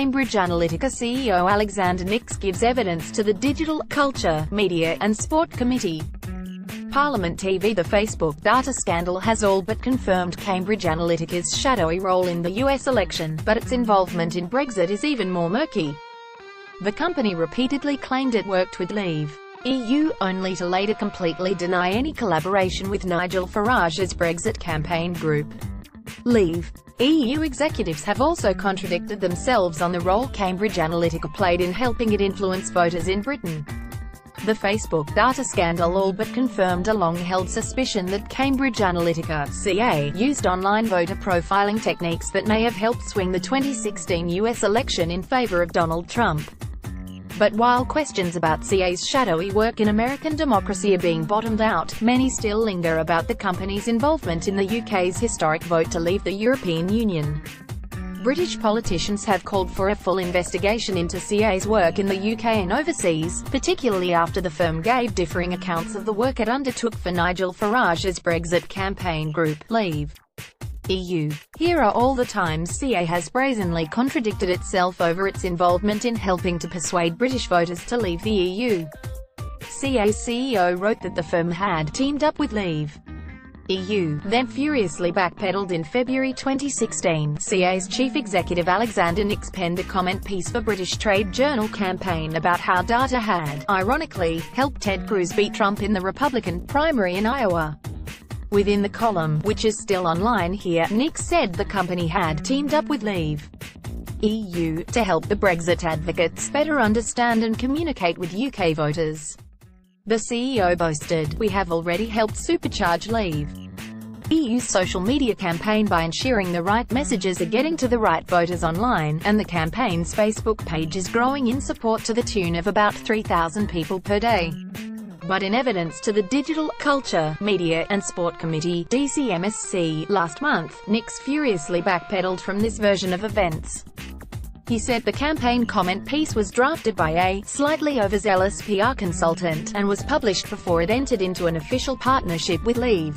Cambridge Analytica CEO Alexander Nix gives evidence to the Digital, Culture, Media and Sport Committee. Parliament TV. The Facebook data scandal has all but confirmed Cambridge Analytica's shadowy role in the US election, but its involvement in Brexit is even more murky. The company repeatedly claimed it worked with Leave EU, only to later completely deny any collaboration with Nigel Farage's Brexit campaign group. Leave EU executives have also contradicted themselves on the role Cambridge Analytica played in helping it influence voters in Britain. The Facebook data scandal all but confirmed a long-held suspicion that Cambridge Analytica (CA) used online voter profiling techniques that may have helped swing the 2016 US election in favor of Donald Trump. But while questions about CA's shadowy work in American democracy are being bottomed out, many still linger about the company's involvement in the UK's historic vote to leave the European Union. British politicians have called for a full investigation into CA's work in the UK and overseas, particularly after the firm gave differing accounts of the work it undertook for Nigel Farage's Brexit campaign group, Leave EU. Here are all the times CA has brazenly contradicted itself over its involvement in helping to persuade British voters to leave the EU. CA's CEO wrote that the firm had teamed up with Leave EU, then furiously backpedaled in February 2016. CA's chief executive Alexander Nix penned a comment piece for British Trade Journal campaign about how data had, ironically, helped Ted Cruz beat Trump in the Republican primary in Iowa. Within the column, which is still online here, Nix said the company had teamed up with Leave EU to help the Brexit advocates better understand and communicate with UK voters. The CEO boasted, "We have already helped supercharge Leave EU's social media campaign by ensuring the right messages are getting to the right voters online, and the campaign's Facebook page is growing in support to the tune of about 3,000 people per day." But in evidence to the Digital, Culture, Media and Sport Committee (DCMSC) last month, Nix furiously backpedaled from this version of events. He said the campaign comment piece was drafted by a slightly overzealous PR consultant, and was published before it entered into an official partnership with Leave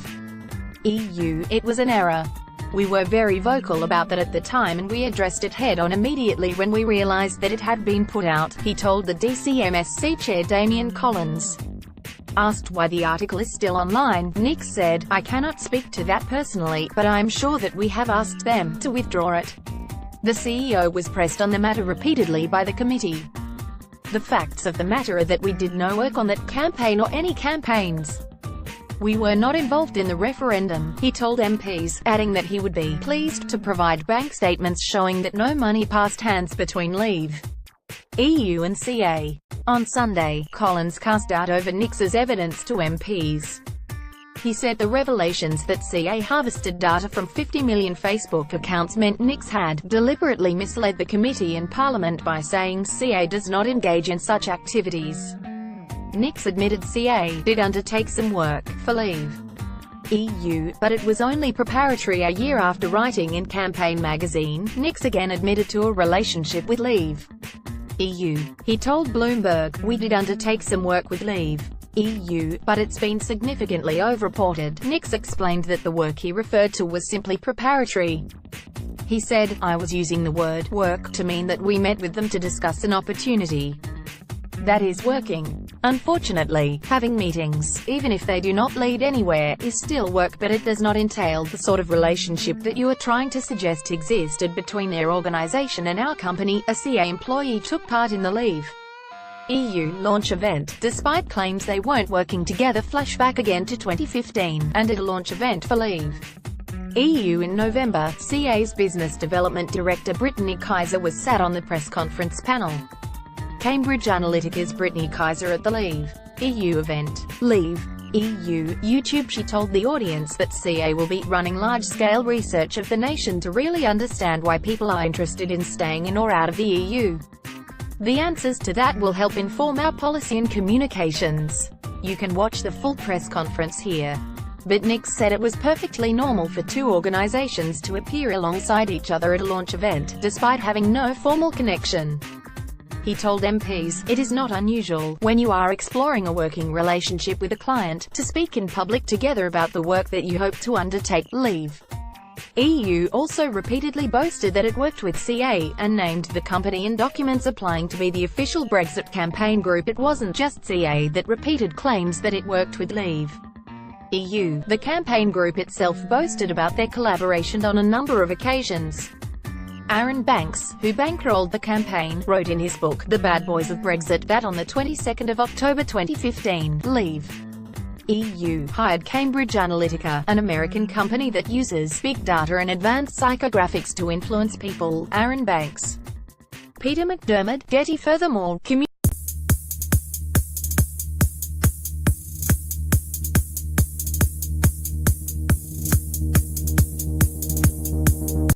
EU. "It was an error. We were very vocal about that at the time and we addressed it head-on immediately when we realized that it had been put out," he told the DCMSC chair Damian Collins. Asked why the article is still online, Nix said, "I cannot speak to that personally, but I am sure that we have asked them to withdraw it." The CEO was pressed on the matter repeatedly by the committee. "The facts of the matter are that we did no work on that campaign or any campaigns. We were not involved in the referendum," he told MPs, adding that he would be pleased to provide bank statements showing that no money passed hands between Leave EU and CA. On Sunday, Collins cast doubt over Nix's evidence to MPs. He said the revelations that CA harvested data from 50 million Facebook accounts meant Nix had deliberately misled the committee and Parliament by saying CA does not engage in such activities. Nix admitted CA did undertake some work for Leave EU, but it was only preparatory. A year after writing in Campaign magazine, Nix again admitted to a relationship with Leave EU. He told Bloomberg, "We did undertake some work with Leave EU, but it's been significantly overreported." Nix explained that the work he referred to was simply preparatory. He said, "I was using the word work to mean that we met with them to discuss an opportunity. That is working. Unfortunately, having meetings, even if they do not lead anywhere, is still work, but it does not entail the sort of relationship that you are trying to suggest existed between their organization and our company." A CA employee took part in the Leave EU launch event, despite claims they weren't working together. Flashback again to 2015, and at a launch event for Leave EU in November, CA's business development director Brittany Kaiser was sat on the press conference panel. Cambridge Analytica's Brittany Kaiser at the Leave EU event. Leave EU YouTube. She told the audience that CA will be running large-scale research of the nation to really understand why people are interested in staying in or out of the EU. The answers to that will help inform our policy and communications. You can watch the full press conference here. But Nix said it was perfectly normal for two organizations to appear alongside each other at a launch event, despite having no formal connection. He told MPs, "It is not unusual, when you are exploring a working relationship with a client, to speak in public together about the work that you hope to undertake." Leave EU also repeatedly boasted that it worked with CA, and named the company in documents applying to be the official Brexit campaign group. It wasn't just CA that repeated claims that it worked with Leave EU. The campaign group itself boasted about their collaboration on a number of occasions. Aaron Banks, who bankrolled the campaign, wrote in his book, The Bad Boys of Brexit, that on the 22nd of October 2015, Leave EU hired Cambridge Analytica, an American company that uses big data and advanced psychographics to influence people. Aaron Banks. Peter McDermott, Getty. Furthermore,